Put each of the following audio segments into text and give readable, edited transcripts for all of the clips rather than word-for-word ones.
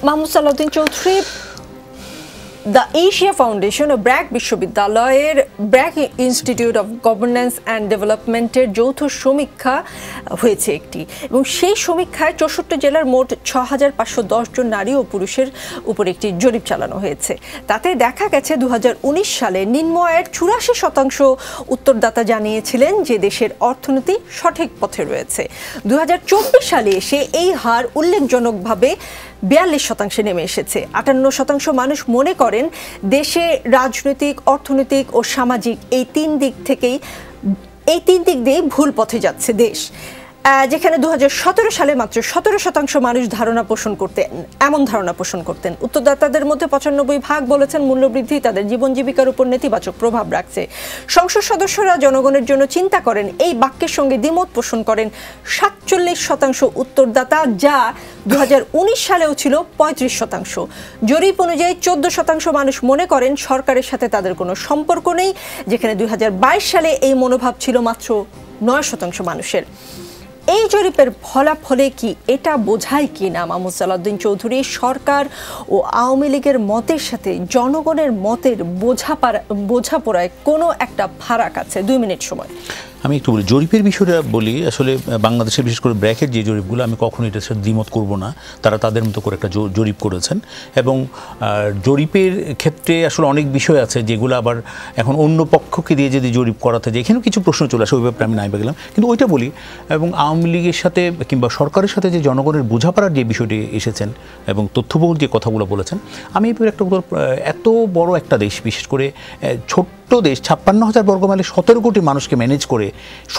Mahmud Salauddin Chowdhury, the Asia foundation ও ব্র্যাক বিশ্ববিদ্যালয়ের BRAC institute of governance and ডেভেলপমেন্টের যৌথ সমীক্ষা হয়েছে একটি, এবং সেই সমীক্ষায় 64 জেলার মোট 6510 জন নারী ও পুরুষের উপর একটি জরিপ চালানো হয়েছে। তাতে দেখা গেছে 2019 সালে নিম্ন আয়ের 84% উত্তরদাতা জানিয়েছিলেন যে দেশের অর্থনীতি সঠিক পথে রয়েছে। 2024 সালে এসে এই হার উল্লেখজনকভাবে 42% নেমে এসেছে। 58% মানুষ মনে করেন দেশে রাজনৈতিক, অর্থনৈতিক ও সামাজিক এই তিন দিক দিয়ে ভুল পথে যাচ্ছে দেশ, যেখানে 2017 সালে মাত্র 17% মানুষ এমন ধারণা পোষণ করতেন। উত্তরদাতাদের মধ্যে 95% বলেছেন মূল্যবৃদ্ধি তাদের জীবন জীবিকার উপর নেতিবাচক প্রভাব রাখছে। সংসদ সদস্যরা জনগণের জন্য চিন্তা করেন, এই বাক্যের সঙ্গে দ্বিমত পোষণ করেন 47% উত্তরদাতা, যা 2019 সালেও ছিল 35%। জরিপ অনুযায়ী 14% মানুষ মনে করেন সরকারের সাথে তাদের কোনো সম্পর্ক নেই, যেখানে 2022 সালে এই মনোভাব ছিল মাত্র 9% মানুষের। এই জরিপের ফলাফলে কি এটা বোঝায় কি না মাহমুদ সালাউদ্দিন চৌধুরী, সরকার ও আওয়ামী লীগের মতের সাথে জনগণের মতের বোঝাপড়ায় কোনো একটা ফারাক আছে? 2 মিনিট সময়। আমি একটু বলি, জরিপের বিষয়টা বলি। আসলে বাংলাদেশের বিশেষ করে ব্র্যাকের যে জরিপগুলো, আমি কখনোই এটার সাথে দ্বিমত করব না। তারা তাদের মতো করে একটা জরিপ করেছেন, এবং জরিপের ক্ষেত্রে আসলে অনেক বিষয় আছে যেগুলো আবার এখন অন্য পক্ষকে দিয়ে যদি জরিপ করাতে যায়, এখানেও কিছু প্রশ্ন চলে আসে, ওই ব্যাপারে আমি নাই গেলাম। কিন্তু ওইটা বলি, এবং আওয়ামী লীগের সাথে কিংবা সরকারের সাথে যে জনগণের বোঝাপড়ার যে বিষয়টি এসেছেন এবং তথ্যবহুল যে কথাগুলো বলেছেন, আমি একটা এত বড় একটা দেশ, বিশেষ করে ছোট্ট দেশ, 56,000 বর্গ মাইলে 17 কোটি মানুষকে ম্যানেজ করে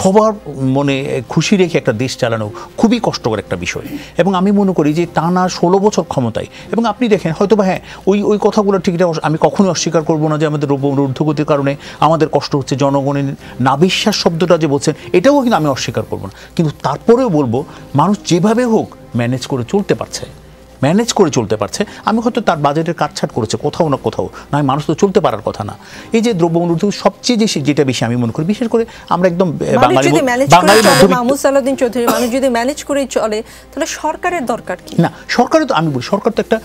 সবার মনে খুশি রেখে একটা দেশ চালানো খুবই কষ্টকর একটা বিষয়। এবং আমি মনে করি যে টানা 16 বছর ক্ষমতায়, এবং আপনি দেখেন হয়তো বা হ্যাঁ ওই কথাগুলো ঠিক, আমি কখনোই অস্বীকার করবো না যে আমাদের ঊর্ধ্বগতির কারণে আমাদের কষ্ট হচ্ছে, জনগণের নাবিশ্বাস শব্দটা যে বলছেন এটাও কিন্তু আমি অস্বীকার করবো না। কিন্তু তারপরেও বলবো, মানুষ যেভাবে হোক ম্যানেজ করে চলতে পারছে। আমি হয়তো তার বাজেটের কাটছাট করেছে কোথাও না কোথাও, নয় মানুষ তো চলতে পারার কথা না। এই যে দ্রব্যমূল্য সবচেয়ে যেটা বেশি আমি মনে করি, বিশেষ করে আমরা একদম বাঙালি মাহমুদ সালাউদ্দিন চৌধুরী, মানুষ যদি ম্যানেজ করে চলে তাহলে সরকারের দরকার কি? না, সরকারও তো, আমি বলি সরকার তো একটা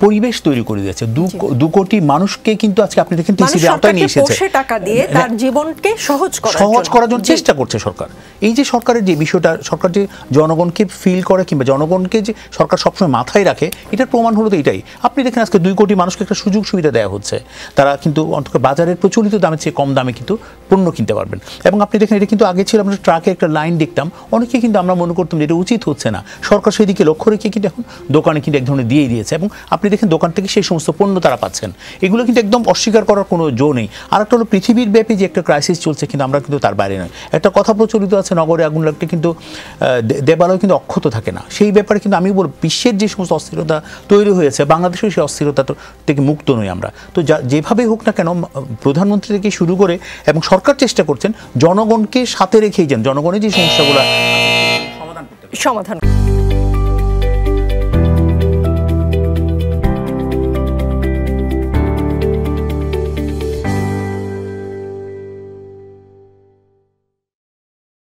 পরিবেশ তৈরি করে দিয়েছে। 2 কোটি মানুষকে কিন্তু আজকে আপনি দেখেন টিসিবি আওতায় নিয়ে এসেছে, টাকা দিয়ে তার জীবনকে সহজ করার জন্য চেষ্টা করছে সরকার। এই যে সরকারের যে বিষয়টা, সরকার যে জনগণকে ফিল করে কিংবা জনগণকে যে সরকার সবসময় মাথায় রাখে, এটার প্রমাণ হলো তো এটাই। আপনি দেখেন আজকে 2 কোটি মানুষকে একটা সুযোগ সুবিধা দেওয়া হচ্ছে, তারা কিন্তু অন্তত বাজারের প্রচলিত দামের চেয়ে কম দামে কিন্তু পণ্য কিনতে পারবেন। এবং আপনি দেখেন এটা কিন্তু আগে ছিল আমরা ট্রাকে একটা লাইন দেখতাম, অনেকে কিন্তু আমরা মনে করতাম যে এটা উচিত হচ্ছে না, সরকার সেই দিকে লক্ষ্য রেখে কিন্তু এখন দোকানে কিন্তু এক ধরনের দিয়েই দিয়েছে, এবং আপনি দেখেন দোকান থেকে সেই সমস্ত পণ্য তারা পাচ্ছেন। এগুলো কিন্তু একদম অস্বীকার করার কোনো জো নেই। আর একটা হলো পৃথিবীর ব্যাপী যে একটা ক্রাইসিস চলছে, কিন্তু আমরা কিন্তু তার বাইরে নয়। একটা কথা প্রচলিত আছে, নগরে আগুন লাগতে কিন্তু দেবালয় কিন্তু অক্ষত থাকে না। সেই ব্যাপারে কিন্তু আমি বলব, বিশ্বের যে সমস্ত অস্থিরতা তৈরি হয়েছে, বাংলাদেশেও সেই অস্থিরতা থেকে মুক্ত নই আমরা। তো যেভাবে হোক না কেন, প্রধানমন্ত্রী থেকে শুরু করে এবং সরকার চেষ্টা করছেন জনগণকে সাথে রেখেই যেন জনগণের যে সমস্যাগুলো সমাধান